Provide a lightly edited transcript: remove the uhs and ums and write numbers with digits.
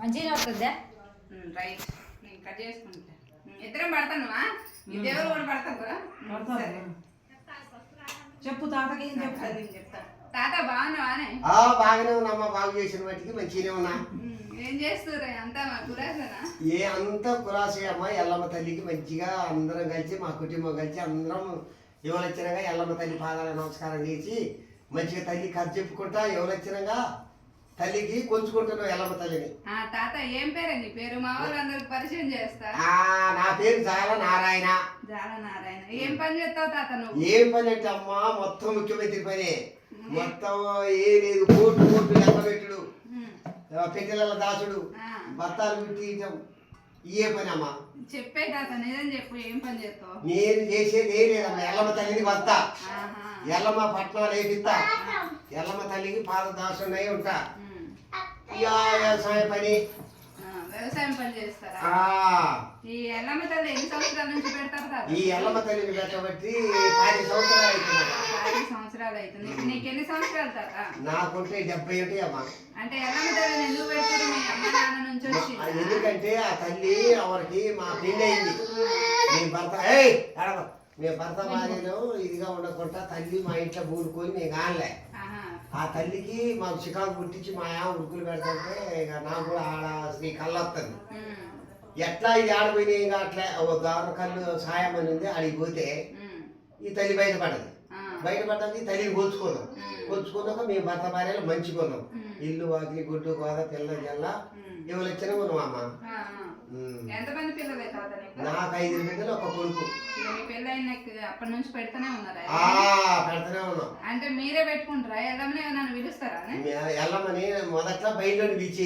మంచిగా వస్తుందా? రైట్, నేను కట్ చేసుకుంటా. ఇద్దరం పడతానువా? ఈ దేవుడు కూడా పడతాను కదా. చెప్పు తాతకి ఏం చెప్తా? నేను చెప్తా. తాత బాగున్నావానే? బాగానే ఉన్నామ్మా, బాగు చేసిన వాటికి మంచిగానే ఉన్నా. ఏం చేస్తుర్రే అంతా మా కురాసేనా? అంతా కులాసే అమ్మ. ఎల్లమ్మ తల్లికి మంచిగా అందరం కలిసి మా కుటుంబం కలిసి అందరం ఎవరొచ్చినాగా ఎల్లమ్మ తల్లి పాదాల నమస్కారం చేసి మంచిగా తల్లి కథ చెప్పుకుంటా ఎవరొచ్చినాగా తల్లికి కొలుచుకుంటున్నావు ఎల్లమ్మ తల్లిని. తాత ఏం పేరే నీ పేరు? మా వాళ్ళందరికి పరిచయం చేస్తా. నా పేరు జాల నారాయణ. జాల నారాయణ. ఏం పని చేస్తావు తాత నువ్వు? ఏం పని అంటే అమ్మా మొత్తం ముఖ్యమంత్రి పనే. మొత్తం ఏ లేదు, కోర్టు లెక్క పెట్టుడు, పెట్టెల దాచుడు, బత్తాలు పెట్టించడం, ఇయే పని అమ్మా. చెప్పే తాత నిజం చెప్పు, ఏం పని చేస్తావు? నేను చేసేది ఏం లేదమ్మా. ఎల్లమ్మ తల్లిని వస్తా, ఎల్లమ్మ పట్నాలు వేపిస్తా, ఎల్లమ్మ తల్లికి పాదదాసున్నాయి ఉంటా. వ్యవసాయ పని, వ్యవసాయం పని చేస్తారా? ఈ ఎల్లమ్మ తల్లి ఎన్ని సంవత్సరాల నుంచి పెడతారు తాత? ఈ ఎల్లమ్మ తల్లిని పెట్టబట్టి 10 సంవత్సరాలు అవుతున్నాయి. 10 సంవత్సరాలు అవుతుంది. నీకు ఎన్ని సంవత్సరాలు తాత? నాకుంటే 70 ఉంటాయి అమ్మా. అంటే ఎల్లమ్మ తల్లిని ఎందుకు పెడతారు మీ అమ్మ నాన్న నుంచి వచ్చి? ఎందుకంటే ఆ తల్లి ఎవరికి మా పెళ్ళి అయింది. మేము భర్త భార్యను ఇదిగా ఉండకుండా తల్లి మా ఇంట్లో ఊరుకొని మేము కానలే. ఆ తల్లికి మాకు చికాకు పుట్టించి మా ఉరుకులు పెడతాంటే ఇక నాకు కూడా ఆడ శ్రీ కళ్ళు వస్తుంది. ఎట్లా ఇది ఆడిపోయినాయి ఇంకా అట్లా గవర్న కళ్ళు సాయం అని ఉంది. ఆడికి పోతే ఈ తల్లి బయటపడదు. బయటపడ్డానికి తల్లిని కొలుచుకున్నాక మేము భర్త భార్యలు మంచిగున్నాం. ఇల్లు వాకిలి గుడ్డు గోద పిల్ల జల్ల ఎవరు వచ్చినా ఉన్నాం అమ్మ. ఎంతమంది పిల్లలు? నాకు 5 బిడ్డలు, ఒక కొడుకు. పెళ్ళైన అప్పటి నుంచి పెడతానే ఉన్నారా? పెడతానే ఉన్నాం. అంటే మీరే పెట్టుకుంటారా? ఎల్లమ్మని నన్ను పిలుస్తారా? ఎల్లమ్మని మొదట్లో బయటలో పిలిచేది.